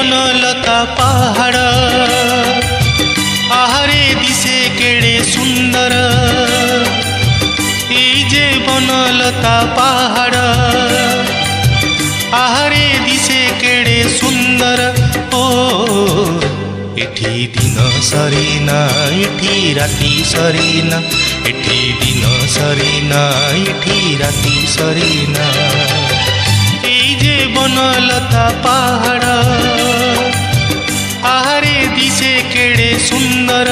बनलता पहाड़ आहारे दिसे केड़े सुंदर जे बनलता पहाड़ आहारे दिसे केड़े सुंदर ओ एठी दिन सरीना एठी राती सरीना एठी दिन सरीना एठी राती सरीना जे बनलता पहाड़ आहारे दिसे केड़े सुंदर।